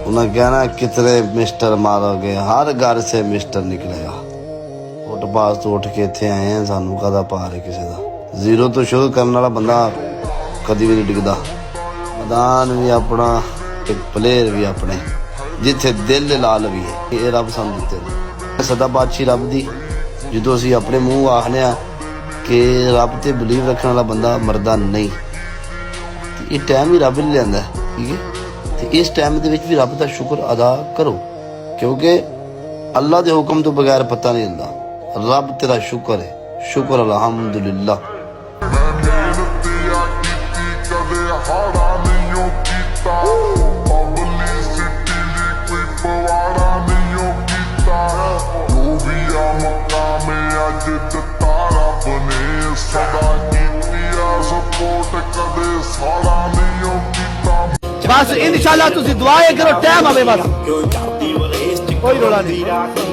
उन्हें कहना कितने मिस्टर मारोगे, हर घर से मिस्टर निकलेगा। फुटपाथ तो उठ के इतने आए हैं, सानू कदा पार है किसी का। जीरो तो शुरू करने वाला बंदा कभी भी नहीं डिगदा। मैदान भी अपना, एक प्लेयर भी अपने, जिथे दिल लाल भी है। ये रब सानू दिते सदा बादशाही रब दी। जो असीं अपने मूँह आखने कि रब ते बिलीव रखने वाला बंदा मरदा नहीं, ये टाइम ही रब ने लिया। ठीक है, तो इस टाइम के भी रब का शुक्र अदा करो, क्योंकि अल्लाह के हुक्म तो बगैर पता नहीं हिलदा। रब तेरा शुक्र है, शुक्र अल्हम्दुलिल्लाह। बस इंशाल्लाह तुसी दुआएं करो, टाइम आवे बस, कोई रोला नहीं।